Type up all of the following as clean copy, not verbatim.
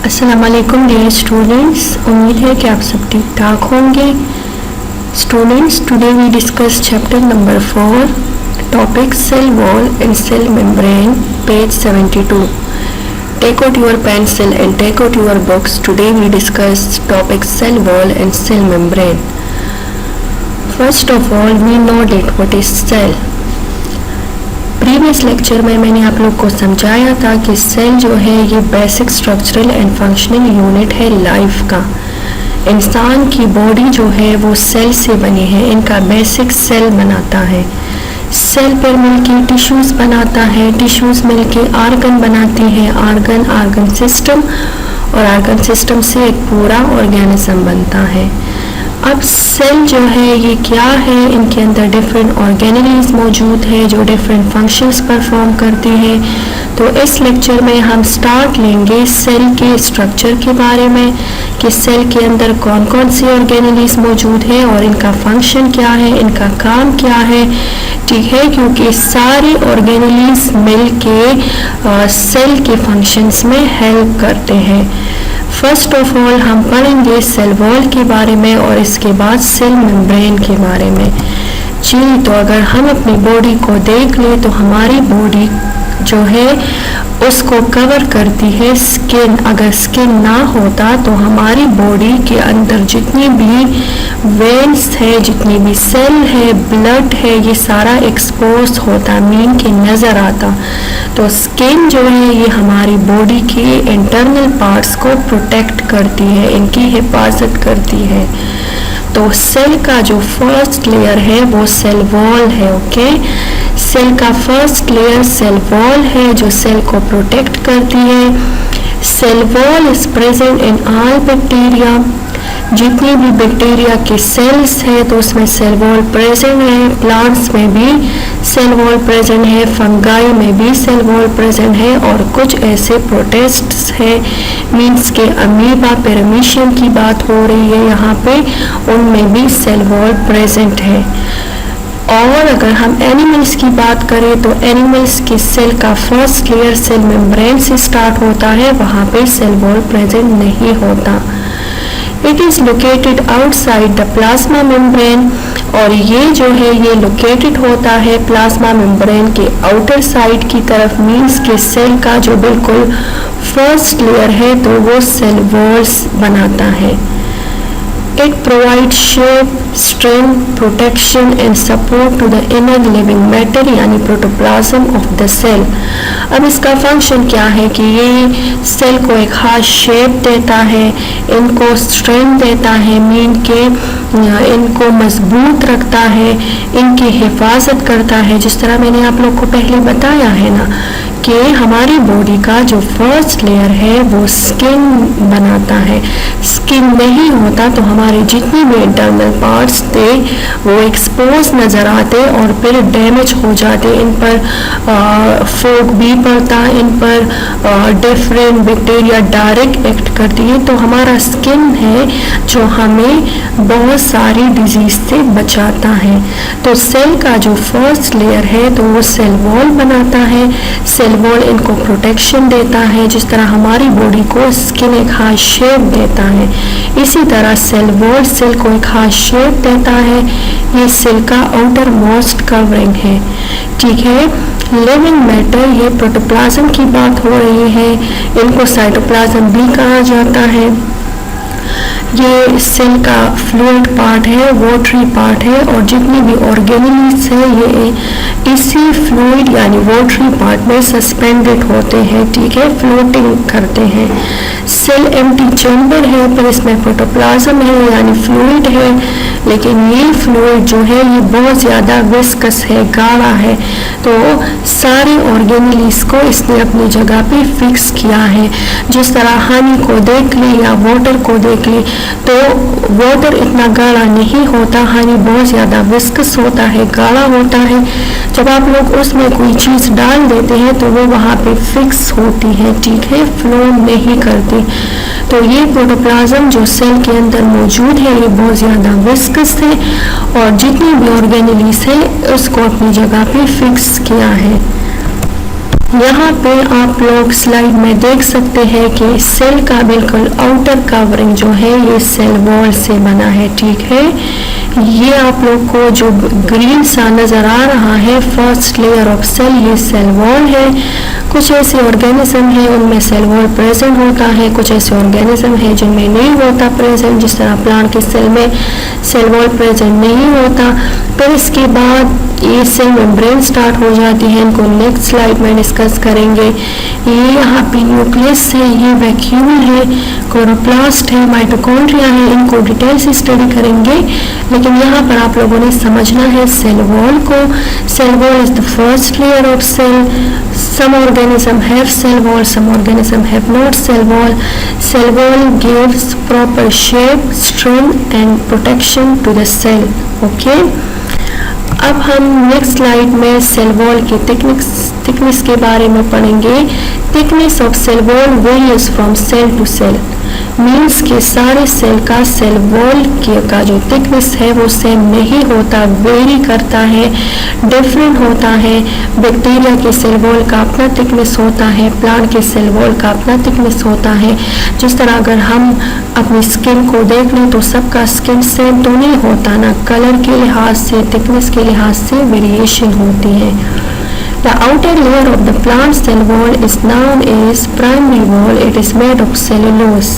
अस्सलामुअलैकुम dear students, उम्मीद है कि आप सब ठीक ठाक होंगे। Students, today we discuss chapter number 4, topic cell wall and cell membrane, page 72. Take out your pencil and take out your books. Today we discuss topic cell wall and cell membrane. First of all, we know that what is cell. Previous lecture में मैंने आप लोग को समझाया था कि cell जो है ये basic structural and functional unit है लाइफ का। इंसान की बॉडी जो है वो सेल से बनी है, इनका बेसिक सेल बनाता है। सेल पर मिलके टिश्यूज़ बनाता है, टिश्यूज़ मिलके आर्गन बनाती है, आर्गन सिस्टम, और आर्गन सिस्टम से एक पूरा ऑर्गेनिज्म बनता है। अब सेल जो है ये क्या है, इनके अंदर डिफरेंट ऑर्गेनेलीज मौजूद है जो डिफरेंट फंक्शंस परफॉर्म करती है। तो इस लेक्चर में हम स्टार्ट लेंगे सेल के स्ट्रक्चर के बारे में कि सेल के अंदर कौन कौन सी ऑर्गेनेलीज मौजूद है और इनका फंक्शन क्या है, इनका काम क्या है, ठीक है, क्योंकि सारी ऑर्गेनेलीज मिल के सेल के फंक्शंस में हेल्प करते हैं। फर्स्ट ऑफ ऑल हम पढ़ेंगे सेल वॉल के बारे में और इसके बाद सेल मेम्ब्रेन के बारे में। जी, तो अगर हम अपनी बॉडी को देख लें तो हमारी बॉडी जो है उसको कवर करती है स्किन। अगर स्किन ना होता तो हमारी बॉडी के अंदर जितनी भी वेन्स है, जितनी भी सेल है, ब्लड है, ये सारा एक्सपोज होता, मीन के नज़र आता। तो स्किन जो है ये हमारी बॉडी के इंटरनल पार्ट्स को प्रोटेक्ट करती है, इनकी हिफाजत करती है। तो सेल का जो फर्स्ट लेयर है वो सेल वॉल है। ओके, सेल का फर्स्ट लेयर सेल वॉल है जो सेल को प्रोटेक्ट करती है। Cell wall is present in all bacteria. जितनी भी बैक्टीरिया के सेल्स है तो उसमें सेल वॉल प्रेजेंट है। प्लांट्स में भी सेल वॉल प्रेजेंट है, फंगाई में भी सेल वॉल प्रेजेंट है, और कुछ ऐसे प्रोटिस्ट्स है, मीन्स के अमीबा, पैरामीशियम की बात हो रही है यहाँ पे, उनमें भी सेल वॉल प्रेजेंट है। और अगर हम एनिमल्स की बात करें तो एनिमल्स के सेल का फर्स्ट लेयर सेल मेम्ब्रेन से स्टार्ट होता है, वहाँ पे सेल वॉल प्रेजेंट नहीं होता। It is located outside the plasma membrane, और ये जो है ये लोकेटेड होता है प्लाज्मा मेम्ब्रेन के आउटर साइड की तरफ, मीन्स के सेल का जो बिल्कुल फर्स्ट लेयर है तो वो सेल वॉल्स बनाता है। It provides shape, strength, protection and support to the inner living matter यानी प्रोटोप्लाज्म ऑफ द सेल। अब इसका फंक्शन क्या है कि ये सेल को एक खास शेप देता है, इनको स्ट्रेंथ देता है, मीन के इनको मजबूत रखता है, इनकी हिफाजत करता है। जिस तरह मैंने आप लोग को पहले बताया है ना कि हमारी बॉडी का जो फर्स्ट लेयर है वो स्किन बनाता है। स्किन नहीं होता तो हमारे जितने भी इंटरनल पार्ट्स थे वो एक्सपोज नज़र आते और फिर डैमेज हो जाते, इन पर फोग भी पड़ता, इन पर डिफरेंट बैक्टीरिया डायरेक्ट एक्ट करती है। तो हमारा स्किन है जो हमें बहुत सारी डिजीज से बचाता है। तो सेल का जो फर्स्ट लेयर है तो वो सेल वॉल बनाता है। सेल वॉल इनको प्रोटेक्शन देता है, जिस तरह हमारी बॉडी को स्किन एक खास शेप देता है, इसी तरह सेल वॉल सेल को एक खास शेप देता है। ये सेल का आउटर मोस्ट कवरिंग है, ठीक है। लिविंग मैटर, ये प्रोटोप्लाज्म की बात हो रही है, इनको साइटोप्लाज्म भी कहा जाता है। ये सेल का फ्लूइड पार्ट है, वाटरी पार्ट है, और जितनी भी ऑर्गेनेलीज है ये इसी फ्लूइड यानी वाटरी पार्ट में सस्पेंडेड होते हैं, ठीक है, फ्लोटिंग करते हैं। सेल एम्प्टी चैम्बर है, पर इसमें प्रोटोप्लाज्म है यानी फ्लूइड है, लेकिन ये फ्लूइड जो है ये बहुत ज़्यादा विस्कस है, गाढ़ा है। तो सारे ऑर्गेनेलीज को इसने अपनी जगह पे फिक्स किया है। जिस तरह हनी को देख ले या वाटर को देख ले तो वाटर इतना गाढ़ा नहीं होता, हनी बहुत ज़्यादा विस्कस होता है, गाढ़ा होता है। जब आप लोग उसमें कोई चीज़ डाल देते हैं तो वो वहाँ पे फिक्स होती है, ठीक है, फ्लो नहीं करती। तो ये प्रोटोप्लाज्म जो सेल के अंदर मौजूद है ये बहुत ज़्यादा विस्कस है, और जितनी भी ऑर्गेनेलीज है उसको अपनी जगह पे फिक्स किया है। यहाँ पे आप लोग स्लाइड में देख सकते हैं कि सेल का बिल्कुल आउटर कवरिंग जो है ये सेल वॉल से बना है, ठीक है। ये आप लोग को जो ग्रीन सा नजर आ रहा है फर्स्ट लेयर ऑफ सेल, ये सेल वॉल है। कुछ ऐसे ऑर्गेनिज्म है उनमें सेल वॉल प्रेजेंट होता है, कुछ ऐसे ऑर्गेनिज्म है जिनमें नहीं होता प्रेजेंट, जिस तरह प्लांट के सेल में सेल वॉल प्रेजेंट नहीं होता। फिर इसके बाद ये सेल मेम्ब्रेन स्टार्ट हो जाती है, इनको नेक्स्ट स्लाइड में डिस्कस करेंगे। ये यहाँ पे न्यूक्लियस है, ये वैक्यूल है, क्लोरोप्लास्ट है, माइटोकॉन्ड्रिया है, इनको डिटेल से स्टडी करेंगे। लेकिन यहाँ पर आप लोगों ने समझना है सेल वॉल को। Cell wall is the first layer of cell. Some organism have cell wall, some organism have not cell wall. Cell wall gives proper shape, strength and protection to the cell. Okay, अब हम next slide में cell wall की thickness के बारे में पढ़ेंगे। Thickness of cell wall varies from cell to cell, means के सारे सेल का सेल वॉल का जो थिकनेस है वो सेम नहीं होता, वेरी करता है, डिफरेंट होता है। बैक्टीरिया के सेल वॉल का अपना थिकनेस होता है, प्लांट के सेल वॉल का अपना थिकनेस होता है। जिस तरह अगर हम अपनी स्किन को देख लें तो सबका स्किन सेम तो नहीं होता ना, कलर के लिहाज से, थिकनेस के लिहाज से वेरिएशन होती है। The outer layer of the plant cell wall is known as primary wall. It is made of cellulose.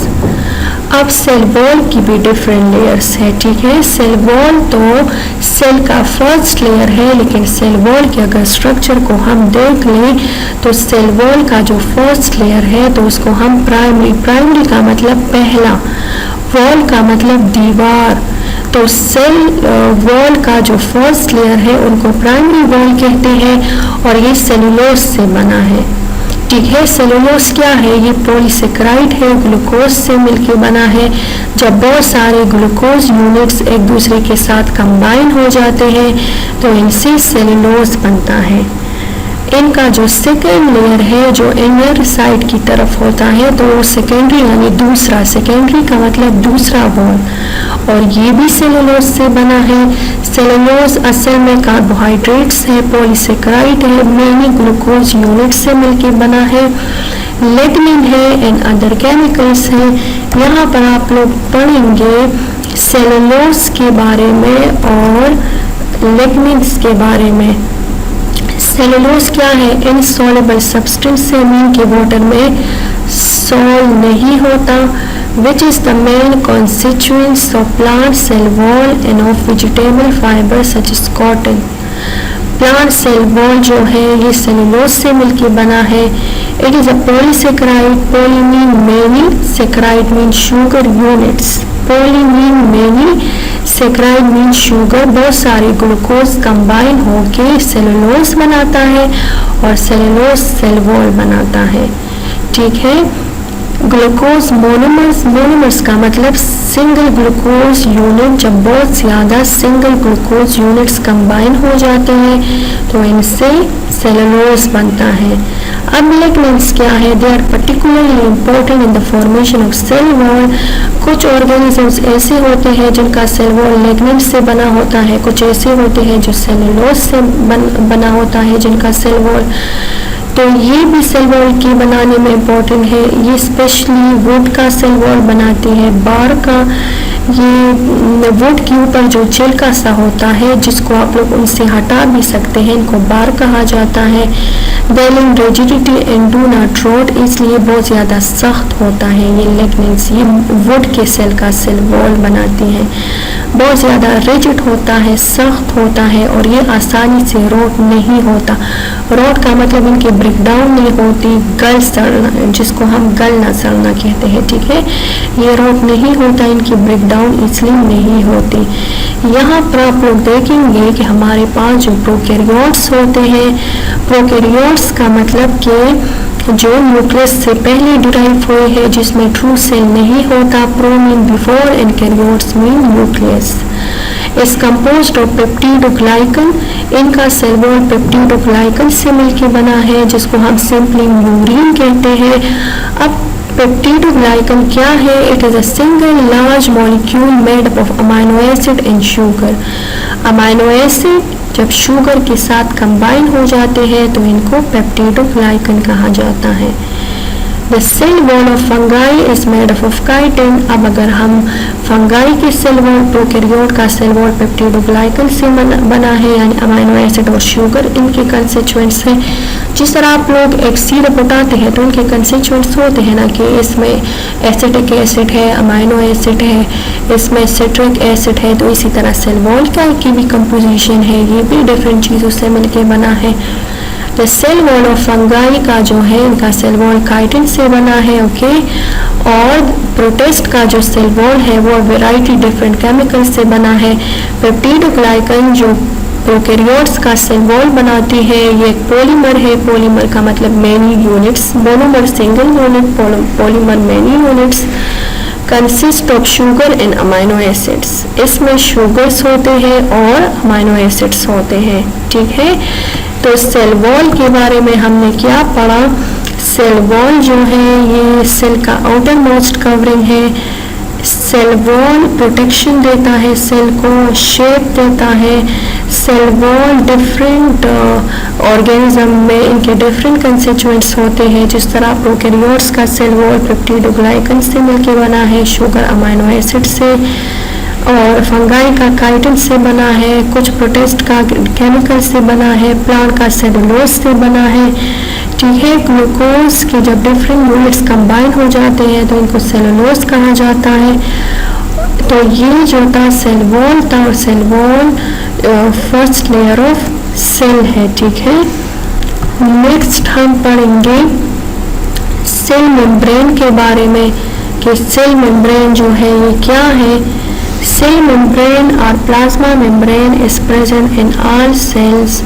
अब सेल वॉल की भी डिफरेंट लेयर्स है, ठीक है। सेल वॉल तो सेल का फर्स्ट लेयर है, लेकिन सेल वॉल के अगर स्ट्रक्चर को हम देख लें तो सेल वॉल का जो फर्स्ट लेयर है तो उसको हम प्राइमरी का मतलब पहला, वॉल का मतलब दीवार। तो सेल वॉल का जो फर्स्ट लेयर है उनको प्राइमरी वॉल कहते हैं और ये सेलुलोज से बना है, ठीक है। सेलुलोज क्या है? ये पॉलीसेकेराइड है, ग्लूकोज से मिलके बना है। जब बहुत सारे ग्लूकोज यूनिट्स एक दूसरे के साथ कंबाइन हो जाते हैं तो इनसे सेलुलोज बनता है। इनका जो सेकेंड लेयर है जो इनर साइड की तरफ होता है तो वो सेकेंडरी यानी दूसरा, सेकेंडरी का मतलब दूसरा वॉल, और ये भी सेलुलोज से बना है। सेलुलोज असल में कार्बोहाइड्रेट्स है, पॉलीसेकेराइड है, मेनी ग्लूकोज यूनिट से मिलके बना है। लिग्निन है एंड अदर केमिकल्स हैं। यहाँ पर आप लोग पढ़ेंगे सेलुलोज के बारे में और लिग्निन्स के बारे में। सेलुलोज क्या है? इनसॉल्युबल सब्सटेंस है, मीन के वाटर में सॉल्व नहीं होता। Which is the main constituents of plant cell wall and of vegetable fibre such as cotton. Plant cell wall जो है ये सेलुलोज से मिलकर बना है। It is a polysaccharide, poly mean many, saccharide mean sugar units, poly mean many, saccharide mean sugar, बहुत सारे glucose combine होके सेलुलोज बनाता है और सेलुलोज सेल वॉल बनाता है, ठीक है। ग्लूकोज मोनोमर्स, मोनोमर्स का मतलब सिंगल ग्लूकोज यूनिट। जब बहुत ज़्यादा सिंगल ग्लूकोज यूनिट्स कंबाइन हो जाते हैं तो इनसे सेलुलोज बनता है। अब लिग्निन्स क्या है? They are particularly important in the formation of cell wall. कुछ ऑर्गेनिजम्स ऐसे होते हैं जिनका सेल वॉल लिग्निन से बना होता है, कुछ ऐसे होते हैं जो सेलुलोज से बना होता है जिनका सेल वॉल। तो ये भी सेल वॉल के बनाने में इम्पोर्टेंट है। ये स्पेशली वुड का सेल वॉल बनाती है, बार का। ये वुड के ऊपर जो छिलका सा होता है जिसको आप लोग उनसे हटा भी सकते हैं, इनको बार कहा जाता है। Dealing rigidity and do not rote, इसलिए बहुत ज़्यादा सख्त होता है ये लिग्निन्स। ये वुड के सेल का सेल वॉल बनाती हैं। बहुत ज़्यादा रिजिड होता है, सख्त होता है और ये आसानी से रोट नहीं होता। रोट का मतलब इनकी ब्रेक डाउन नहीं होती, गल सड़ना, जिसको हम गलना सड़ना कहते हैं, ठीक है। ये रोट नहीं होता, इनकी ब्रेक डाउन इसलिए नहीं होती। यहाँ पर आप लोग देखेंगे कि हमारे पास जो प्रोकैरियोट्स होते हैं, प्रोकैरियोट्स का मतलब कि जो न्यूक्लियस से पहले डिराइव हुए हैं, जिसमें ट्रू सेल नहीं होता। Pro mean before and karyotes mean nucleus. Is composed of peptidoglycan, इनका सेल वॉल पेप्टिडोग्लाइकन से मिलकर बना है जिसको हम सिंपली म्यूरिन कहते हैं। अब पेप्टिडोग्लाइकन क्या है? It is a single large molecule made up of amino acid and sugar. Amino acid, जब शुगर के साथ कंबाइन हो जाते हैं तो इनको पेप्टिडोग्लाइकन कहा जाता है। The cell wall of fungi is made up of chitin। अब अगर हम फंगाई के सेल वॉल, प्रोकैरियोट का सेल वॉल पेप्टिडोग्लाइकन से बना है, यानी अमाइनो एसिड और शुगर इनके कंस्टिट्यूएंट्स हैं। जिस तरह आप लोग एक सिरप उठाते हैं तो उनके कंस्टिट्यूएंट्स होते हैं ना, कि इसमें एसिटिक एसिड है, अमाइनो एसिड है, इसमें सिट्रिक एसिड है, तो इसी तरह सेल वॉल की भी कंपोजिशन है, ये भी डिफरेंट चीज़ों से मिलके बना है। The cell wall of fungi का जो है, इनका सेल वॉल काइटिन से बना है, ओके। और प्रोटिस्ट का जो सेल वॉल है वो वैरायटी डिफरेंट केमिकल से बना है। पेप्टिडोग्लाइकन जो प्रोकैरियोट्स का सेल वॉल बनाती है, ये एक पॉलीमर है। पॉलीमर का मतलब many units, monomer single unit, polymer many units, consist of sugar and amino acids. इसमें शुगर्स होते हैं और अमाइनो एसिड्स होते हैं, ठीक है। तो सेल वॉल के बारे में हमने क्या पढ़ा? सेल वॉल जो है ये सेल का आउटर मोस्ट कवरिंग है। सेल वॉल प्रोटेक्शन देता है, सेल को शेप देता है। सेल वॉल डिफरेंट ऑर्गेनिज्म में इनके डिफरेंट कंस्टिट्यूएंट्स होते हैं। जिस तरह प्रोकैरियोट्स का सेल वॉल पेप्टिडोग्लाइकन से मिलकर बना है, शुगर अमाइनो एसिड से, और फंगाई का काइटिन से बना है, कुछ प्रोटिस्ट का केमिकल से बना है, प्लांट का सेलुलोज से बना है, ठीक है। ग्लूकोज के जब डिफरेंट यूनिट्स कंबाइन हो जाते हैं तो इनको सेलुलोज कहा जाता है। तो ये जो था सेल वॉल था, और cell wall first layer of cell है, ठीक है। नेक्स्ट हम पढ़ेंगे सेल मेम्ब्रेन के बारे में, कि सेल मेम्ब्रेन जो है ये क्या है। Cell membrane or plasma membrane is present in all cells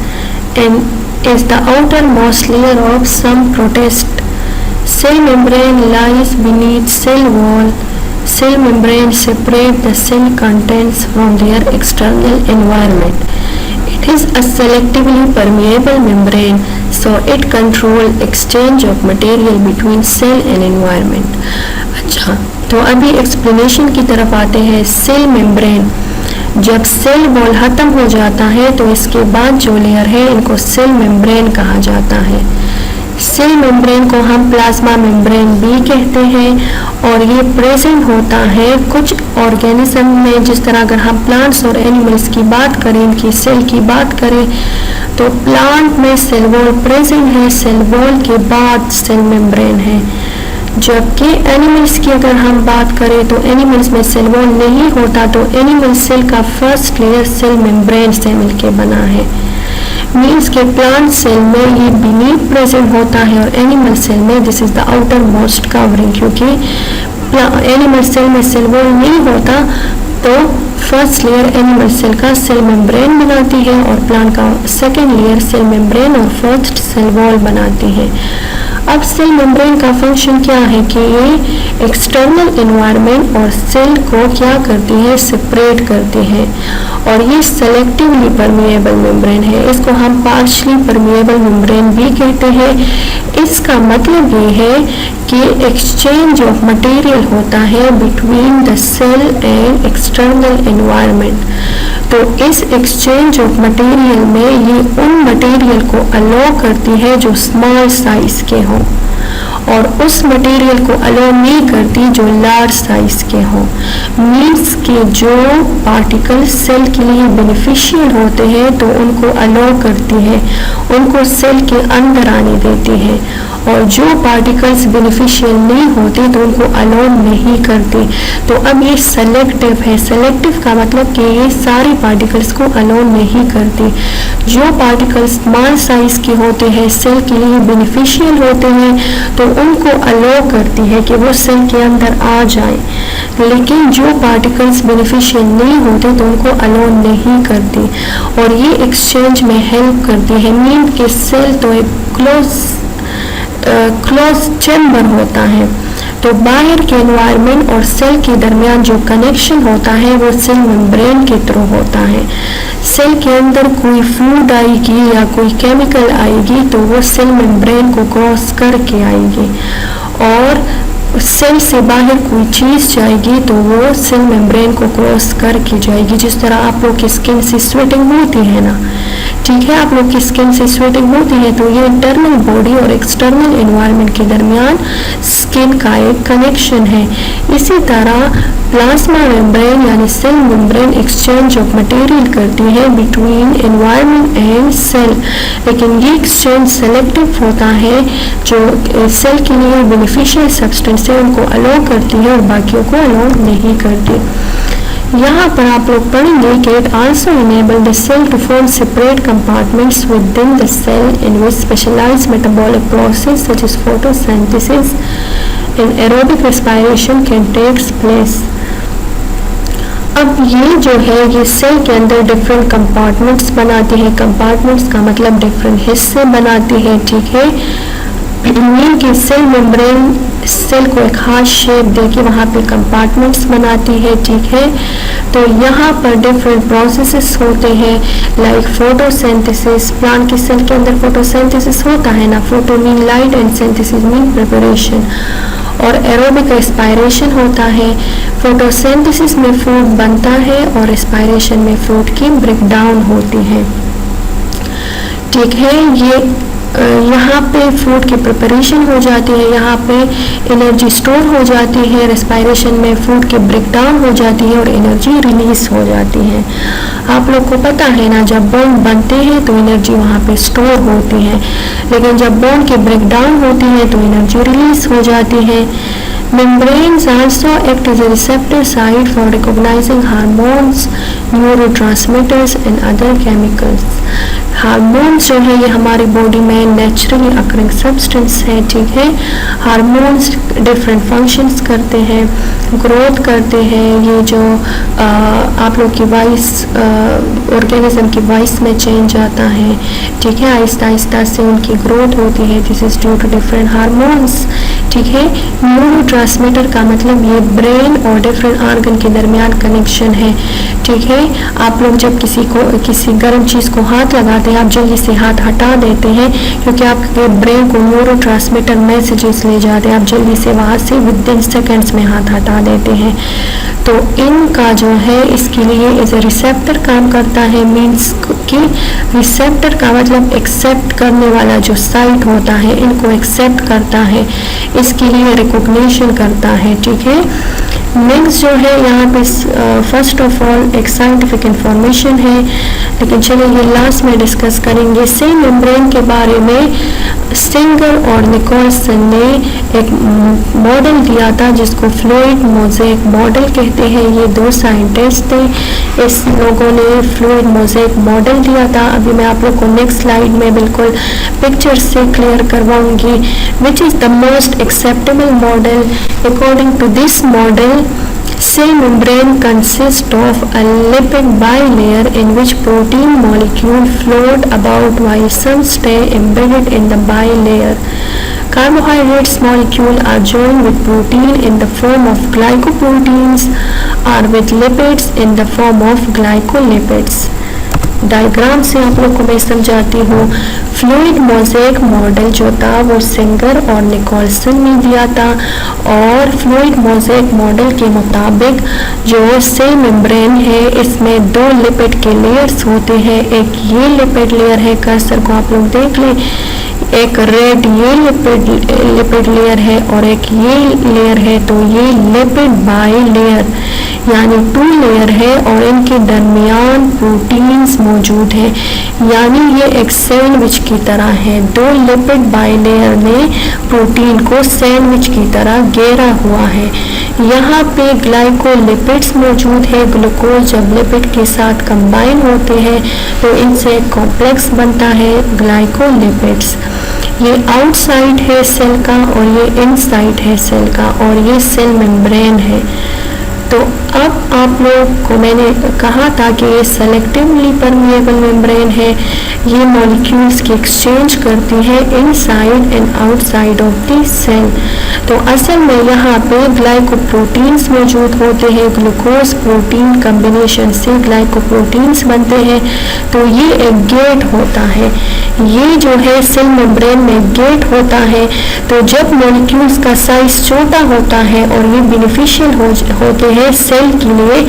and is the outermost layer of some protist. Cell membrane lies beneath cell wall. Cell membrane separate the cell contents from their external environment. It is a selectively permeable membrane, so it controls exchange of material between cell and environment. अच्छा, तो अभी explanation की तरफ आते हैं। Cell membrane, जब cell wall खत्म हो जाता है तो इसके बाद जो लेयर है इनको सेल मेम्ब्रेन कहा जाता है। सेल मेम्ब्रेन को हम प्लाज्मा मेम्ब्रेन भी कहते हैं, और ये प्रेजेंट होता है कुछ ऑर्गेनिज्म में। जिस तरह अगर हम प्लांट्स और एनिमल्स की बात करें, इनकी सेल की बात करें, तो प्लांट में सेल वॉल प्रेजेंट है, सेल वॉल के बाद सेल मेम्ब्रेन है। जबकि एनिमल्स की अगर हम बात करें तो एनिमल्स में सेल वॉल नहीं होता, तो एनिमल सेल का फर्स्ट लेयर सेल मेम्ब्रेन से मिलके बना है। मीन्स के प्लांट सेल में ये बीनीथ प्रेजेंट होता है, और एनिमल सेल में this is the outer most covering. क्योंकि एनिमल सेल में सेल वॉल नहीं होता, तो फर्स्ट लेयर एनिमल सेल का सेल मेम्ब्रेन बनाती है, और प्लांट का सेकेंड लेयर सेल मेम्ब्रेन और फर्स्ट सेल वॉल बनाती है। अब सेल मेम्ब्रेन का फंक्शन क्या है कि ये एक्सटर्नल एनवायरनमेंट और सेल को क्या करती है, सेपरेट करती है, और ये सेलेक्टिवली परमिएबल मेम्ब्रेन है। इसको हम पार्शली परमिएबल मेम्ब्रेन भी कहते हैं। इसका मतलब ये है कि एक्सचेंज ऑफ मटेरियल होता है between the cell and external environment. तो इस एक्सचेंज ऑफ मटेरियल में ये उन मटेरियल को अलाउ करती है जो स्मॉल साइज के हों, और उस मटेरियल को अलाउ नहीं करती जो लार्ज साइज के हों। मीन्स के जो पार्टिकल सेल के लिए बेनिफिशियल होते हैं तो उनको अलाउ करती है, उनको सेल के अंदर आने देती है, और जो पार्टिकल्स बेनिफिशियल नहीं होते तो उनको अलाउ नहीं करती। तो अब ये सेलेक्टिव है। सेलेक्टिव का मतलब कि ये सारे पार्टिकल्स को अलाउ नहीं करती। जो पार्टिकल्स स्मॉल साइज के होते हैं, सेल के लिए बेनिफिशियल होते हैं, तो उनको अलाउ करती है कि वो सेल के अंदर आ जाए। लेकिन जो पार्टिकल्स बेनिफिशियल नहीं होते तो उनको अलाउ नहीं करती, और ये एक्सचेंज में हेल्प करती है। मीन के सेल तो एक क्लोज चैम्बर होता है, तो बाहर के एनवायरनमेंट और सेल के दरमियान जो कनेक्शन होता है वो सेल मेम्ब्रेन के थ्रू होता है। सेल के अंदर कोई फूड आएगी या कोई केमिकल आएगी तो वो सेल मेम्ब्रेन को क्रॉस करके आएगी, और सेल से बाहर कोई चीज़ जाएगी तो वो सेल मेम्ब्रेन को क्रॉस करके जाएगी। जिस तरह आप लोग की स्किन से स्वेटिंग होती है ना, ठीक है, आप लोग की स्किन से स्वेटिंग होती है तो ये इंटरनल बॉडी और एक्सटर्नल एनवायरनमेंट के दरमियान स्किन का एक कनेक्शन है। इसी तरह प्लाज्मा मेम्ब्रेन यानी cell membrane exchange of material करती है बिटवीन एनवायरनमेंट एंड सेल, लेकिन ये एक्सचेंज सेलेक्टिव होता है। जो सेल के लिए बेनिफिशियल सब्सटेंस है उनको अलाउ करती है और बाकियों को अलाउ नहीं करती। यहाँ पर आप लोग पढ़ेंगे कि it also enable the cell to form separate compartments within the cell in which specialized metabolic process such as photosynthesis and aerobic respiration can take place। अब ये जो है ये सेल के अंदर डिफरेंट कंपार्टमेंट्स बनाती है। कंपार्टमेंट्स का मतलब डिफरेंट हिस्से बनाती है, ठीक है। मीन की सेल मेम्ब्रेन सेल को एक खास शेप देके वहाँ पे कंपार्टमेंट्स बनाती है, ठीक है। तो यहाँ पर डिफरेंट प्रोसेसेस होते हैं लाइक फोटोसिंथेसिस। प्लांट की सेल के अंदर फोटोसिंथेसिस होता है ना, photo mean light and synthesis mean preparation, और एरोबिक रेस्पायरेशन होता है। फोटोसिंथेसिस में फूड बनता है और रेस्पायरेशन में फूड की ब्रेकडाउन होती है, ठीक है। ये यहाँ पे फूड की प्रिपरेशन हो जाती है, यहाँ पे एनर्जी स्टोर हो जाती है, रेस्पायरेशन में फूड की ब्रेकडाउन हो जाती है और एनर्जी रिलीज हो जाती है। आप लोग को पता है ना, जब बोन बनते हैं तो एनर्जी वहाँ पे स्टोर होती है, लेकिन जब बोन की ब्रेकडाउन होती है तो एनर्जी रिलीज हो जाती है। Membranes also act as a receptor site for recognizing hormones, neurotransmitters and other chemicals। Hormones जो है ये हमारी बॉडी में नेचुरली अकरिंग सब्सटेंस है, ठीक है। हार्मोन्स डिफरेंट फंक्शंस करते हैं, ग्रोथ करते हैं। ये जो आप लोग की वॉइस ऑर्गेनिज्म की वॉइस में चेंज आता है, ठीक है, आहिस्ता आहिस्ता से उनकी ग्रोथ होती है। This is due to different hormones, ठीक है। न्यूरोट्रांसमीटर का मतलब ये ब्रेन और डिफरेंट ऑर्गन के दरमियान कनेक्शन है, ठीक है। आप लोग जब किसी गर्म चीज़ को हाथ लगाते हैं आप जल्दी से हाथ हटा देते हैं क्योंकि आपके ब्रेन को न्यूरोट्रांसमीटर मैसेजेस ले जाते हैं, आप जल्दी से वहाँ से विद इन सेकेंड्स में हाथ हटा देते हैं। तो इनका जो है इसके लिए एज ए रिसेप्टर काम करता है। मीन्स कि रिसेप्टर का मतलब एक्सेप्ट करने वाला जो साइट होता है इनको एक्सेप्ट करता है, इसके लिए रिकॉग्निशन करता है, ठीक है। नेक्स्ट जो है यहाँ पे फर्स्ट ऑफ ऑल एक साइंटिफिक इंफॉर्मेशन है, लेकिन चलिए ये लास्ट में डिस्कस करेंगे। सेल मेम्ब्रेन के बारे में स्टिंगर और निकोलसन ने एक मॉडल दिया था जिसको फ्लूइड मोज़ेक मॉडल कहते हैं। ये दो साइंटिस्ट थे, इस लोगों ने फ्लूइड मोज़ेक मॉडल दिया था। अभी मैं आप लोग को नेक्स्ट स्लाइड में बिल्कुल पिक्चर से क्लियर करवाऊंगी। Which is the most acceptable model? According to this model, cell membrane consists of a lipid bilayer in which protein molecule float about while some stay embedded in the bilayer. Carbohydrates molecule are joined with protein in the form of glycoproteins or with lipids in the form of glycolipids। Diagram से आप लोग को मैं समझाती हूँ। Fluid mosaic model जो था वो सिंगर और निकोलसन ने दिया था, और फ्लूइड मोज़ेक मॉडल के मुताबिक जो सेल मेम्ब्रेन है इसमें दो लिपिड के लेयर्स होते हैं। एक ये लिपिड लेयर है, कर्सर को आप लोग देख लें, एक रेड ये लिपिड लेयर है और एक ये लेयर है, तो ये लिपिड बाई लेयर यानी टू लेयर है और इनके दरमियान प्रोटीन्स मौजूद है, यानी ये एक सैंडविच की तरह है। दो लिपिड बाई लेयर ने प्रोटीन को सैंडविच की तरह घेरा हुआ है। यहाँ पे ग्लाइकोलिपिड्स मौजूद है। ग्लूकोज जब लिपिड के साथ कंबाइन होते हैं तो इनसे एक कॉम्प्लेक्स बनता है ग्लाइकोलिपिड्स। ये आउटसाइड है सेल का और ये इनसाइड है सेल का, और ये सेल मेम्ब्रेन है। तो अब आप लोग को मैंने कहा था कि ये सेलेक्टिवली परमिएबल मेम्ब्रेन है, ये मॉलिक्यूल्स की एक्सचेंज करती है inside and outside of the cell. तो असल में यहाँ पे ग्लाइकोप्रोटीन्स मौजूद होते हैं, ग्लूकोज प्रोटीन कम्बिनेशन से ग्लाइकोप्रोटीन्स बनते हैं। तो ये एक गेट होता है, ये जो है सेल मेम्ब्रेन में गेट होता है। तो जब मॉलिक्यूल्स का साइज छोटा होता है और ये बेनिफिशियल होते हैं सेल के लिए,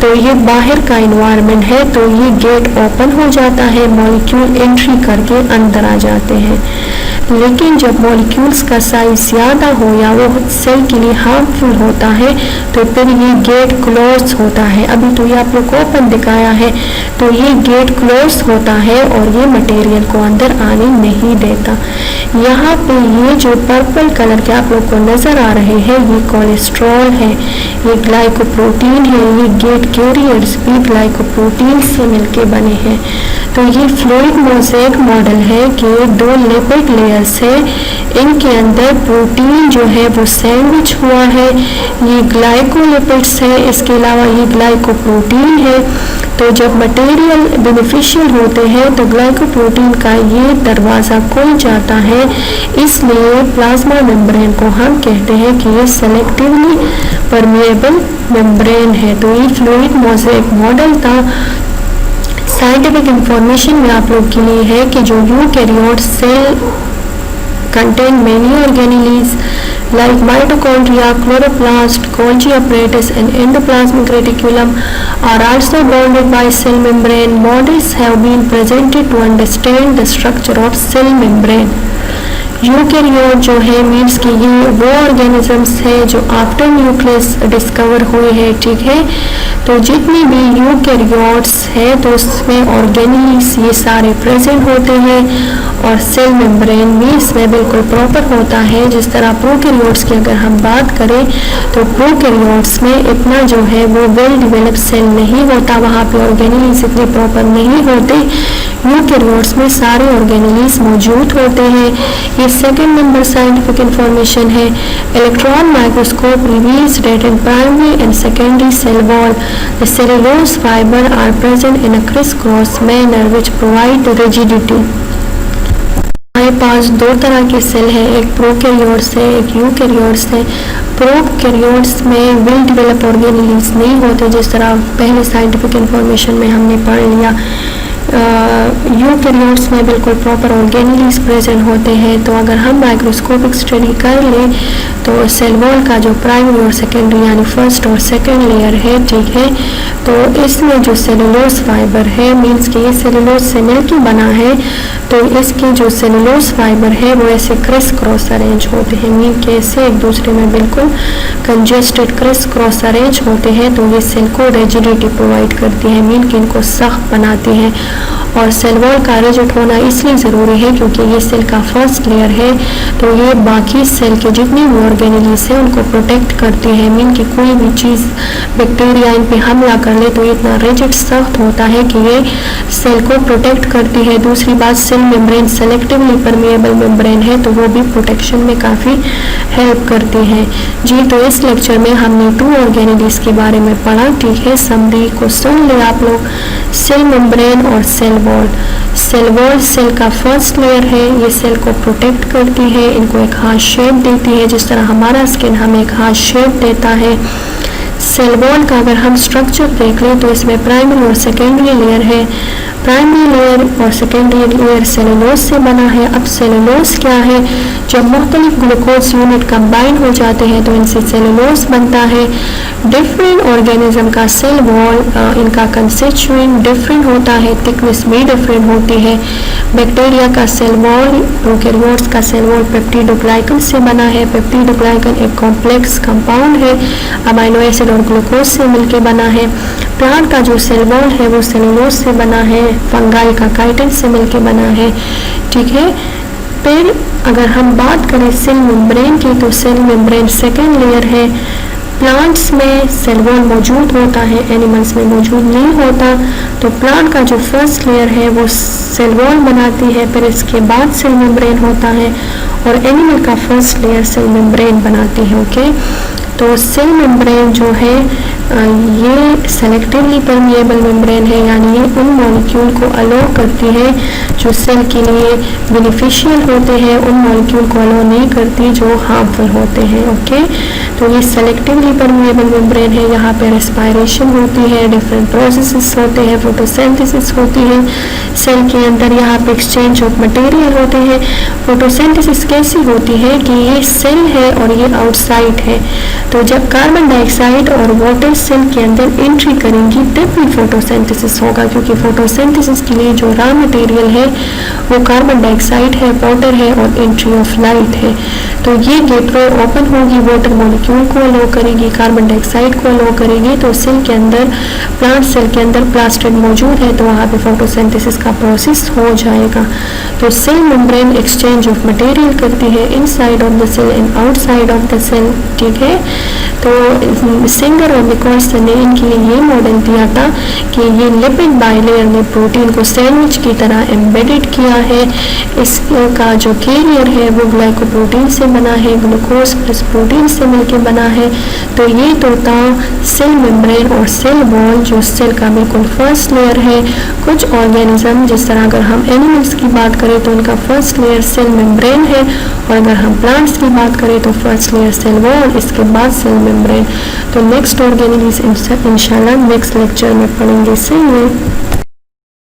तो ये बाहर का इन्वायरमेंट है, तो ये गेट ओपन हो जाता है, मॉलिक्यूल एंट्री करके अंदर आ जाते हैं। लेकिन जब मॉलिक्यूल्स का साइज ज़्यादा हो या वो सेल के लिए हार्मफुल होता है, तो फिर ये गेट क्लोज होता है। अभी तो ये आप लोग को ओपन दिखाया है, तो ये गेट क्लोज होता है और ये मटेरियल को अंदर आने नहीं देता। यहाँ पे ये जो पर्पल कलर के आप लोग को नज़र आ रहे हैं, ये कोलेस्ट्रॉल है, ये ग्लाइकोप्रोटीन है, ये गेट कैरियर्स भी ग्लाइकोप्रोटीन से मिलके बने हैं। तो ये फ्लूइड मोज़ेक मॉडल है कि 2 लिपिड लेयर्स है, इनके अंदर प्रोटीन जो है वो सैंडविच हुआ है, ये ग्लाइकोलिपिड्स है, इसके अलावा ये ग्लाइकोप्रोटीन है। तो जब मटेरियल बेनिफिशियल होते हैं तो ग्लाइकोप्रोटीन का ये दरवाज़ा खुल जाता है, इसलिए प्लाज्मा मेम्ब्रेन को हम कहते हैं कि ये सेलेक्टिवली परमिएबल मेम्ब्रेन है। तो ये फ्लूइड मोज़ेक मॉडल था। साइंटिफिक इंफॉर्मेशन में आप लोग के लिए है कि जो eukaryote cell contain many organelles like mitochondria, chloroplast, Golgi apparatus and endoplasmic reticulum are also bounded by cell membrane. Models have been presented to understand the structure of cell membrane. Eukaryote जो है means कि ये वो organisms है जो after nucleus discover हुए हैं, ठीक है। तो जितनी भी यूकैरियोट्स है तो उसमें ऑर्गेनीज ये सारे प्रेजेंट होते हैं और सेल मेम्ब्रेन भी इसमें बिल्कुल प्रॉपर होता है। जिस तरह प्रोकैरियोट्स की अगर हम बात करें तो प्रोकैरियोट्स में इतना जो है वो वेल डिवेलप सेल नहीं होता, वहाँ पे ऑर्गेनीज इतने प्रॉपर नहीं होते। यूकैरियोट्स में सारे ऑर्गेनीज मौजूद होते हैं। ये सेकेंड नंबर साइंटिफिक इंफॉर्मेशन है। Electron microscope reveals that in primary and secondary cell wall the cellulose fibre are present in a criss cross manner which provide rigidity. हमारे पास 2 तरह के सेल हैं, एक प्रोकैरियोट्स है, एक यूकैरियोट्स है। प्रोकैरियोट्स में वेल डेवलप ऑर्गेनीज नहीं होते, जिस तरह पहले साइंटिफिक इंफॉर्मेशन में हमने पढ़ लिया। यूकैरियोट्स में बिल्कुल प्रॉपर ऑर्गेनीज प्रेजेंट होते हैं। तो अगर हम माइक्रोस्कोपिक स्टडी कर लें तो सेल वॉल का जो प्राइमरी और सेकेंडरी यानी फर्स्ट और सेकेंड लेयर है, ठीक है, तो इसमें जो सेलुलोज फाइबर है मीन्स कि ये सेलुलोज से मिलकर बना है, तो इसके जो सेलुलोज फाइबर है वो ऐसे क्रिस क्रॉस अरेंज होते हैं, मीन के ऐसे एक दूसरे में बिल्कुल कंजेस्टेड क्रिस क्रॉस अरेंज होते हैं। तो ये सेल को रिजिडिटी प्रोवाइड करती है, मीन कि इनको सख्त बनाती है। और सेल वॉल का रिजिड होना इसलिए ज़रूरी है क्योंकि ये सेल का फर्स्ट लेयर है, तो ये बाकी सेल के जितने भी ऑर्गेनेलीज हैं उनको प्रोटेक्ट करती है, मीन कि कोई भी चीज़ बैक्टीरिया इन पे हमला कर ले तो इतना रिजिड सख्त होता है कि ये सेल को प्रोटेक्ट करती है। दूसरी बात, cell membrane selectively permeable membrane है, तो वो भी प्रोटेक्शन में काफ़ी हेल्प करती है। जी, तो इस लेक्चर में हमने 2 ऑर्गेनेलीज के बारे में पढ़ा, ठीक है। समरी को सुन ले आप लोग। सेल मेम्ब्रेन और cell wall. Cell wall cell का फर्स्ट लेयर है, ये सेल को प्रोटेक्ट करती है, इनको एक हार्ट शेप देती है, जिस तरह हमारा स्किन हमें एक हार्ट शेप देता है। सेल वॉल का अगर हम स्ट्रक्चर देख लें तो इसमें प्राइमरी और सेकेंडरी लेयर है। प्राइमरी लेयर और सेकेंडरी लेयर सेलुलोज से बना है। अब सेलुलोज क्या है? जब मुख्तलिफ ग्लूकोज यूनिट कंबाइन हो जाते हैं तो इनसे सेलुलोज बनता है। डिफरेंट ऑर्गेनिज्म का सेल वॉल इनका कंस्टिट्यूएंट डिफरेंट होता है, थिकनेस भी डिफरेंट होती है। बैक्टीरिया का सेल वॉल, प्रोकैरियोट्स का सेल वॉल पेप्टिडोग्लाइकन से बना है। पेप्टिडोग्लाइकन एक कॉम्प्लेक्स कंपाउंड है, अमाइनो एसिड और ग्लूकोज से मिलकर बना है। प्लांट का जो सेल वॉल है वो सेलुलोज से बना है, फंगाई का काइटिन से मिलकर बना है, ठीक है। फिर अगर हम बात करें सेल मेम्ब्रेन की तो सेल मेम्ब्रेन सेकेंड लेयर है। प्लांट्स में सेल वॉल मौजूद होता है, एनिमल्स में मौजूद नहीं होता। तो प्लांट का जो फर्स्ट लेयर है वो सेल वॉल बनाती है, फिर इसके बाद सेल मेम्ब्रेन होता है, और एनिमल का फर्स्ट लेयर सेल मेम्ब्रेन बनाती है, ओके। तो सेल मेम्ब्रेन जो है ये सेलेक्टिवली परमिएबल मेम्ब्रेन है, यानी ये उन मॉलिक्यूल को अलो करती है जो सेल के लिए बेनिफिशियल होते हैं, उन मॉलिक्यूल को अलो नहीं करती जो हार्मफुल होते हैं। ओके, तो ये सेलेक्टिवली परमिएबल मेम्ब्रेन है। यहाँ पे रेस्पायरेशन होती है, डिफरेंट प्रोसेसेस होते हैं, फोटोसिंथेसिस होती है सेल के अंदर, यहाँ पे एक्सचेंज ऑफ मटेरियल होते हैं। फोटोसिंथेसिस कैसी होती है कि ये सेल है और ये आउटसाइड है, तो जब कार्बन डाइऑक्साइड और वाटर सेल के अंदर एंट्री करेंगी तब भी फोटोसिंथेसिस होगा, क्योंकि फोटोसिंथेसिस के लिए जो रॉ मटेरियल है वो कार्बन डाइऑक्साइड है, वाटर है और एंट्री ऑफ लाइट है। तो ये गेटवे ओपन होगी, वाटर मॉलिक्यूल को अलो करेगी, कार्बन डाइऑक्साइड को अलो करेगी, तो सेल के अंदर, प्लांट सेल के अंदर प्लास्टिड मौजूद है, तो वहाँ पे फोटोसिंथेसिस का प्रोसेस हो जाएगा। तो cell membrane exchange of material करती है inside of the cell and outside of the cell. ठीक है, तो सिंगर और निकोल्सन ने इनके लिए ये मॉडल दिया था कि ये लिपिड बाइलेयर ने प्रोटीन को सैंडविच की तरह एम्बेडेड किया है। इसका जो कैरियर है वो ग्लाइकोप्रोटीन से बना है, ग्लूकोज प्लस प्रोटीन से मिलकर बना है। तो ये तो था सेल मेम्ब्रेन और सेल वॉल, जो सेल का बिल्कुल फर्स्ट लेयर है। कुछ ऑर्गेनिज्म, जिस तरह अगर हम एनिमल्स की बात करें तो उनका फर्स्ट लेयर सेल मेम्ब्रेन है, और अगर हम प्लांट्स की बात करें तो फर्स्ट लेयर सेल वॉल, इसके बाद सेल मेम्ब्रेन। तो नेक्स्ट ऑर्गेनिज्म इंशाल्लाह नेक्स्ट लेक्चर में पढ़ेंगे। See you.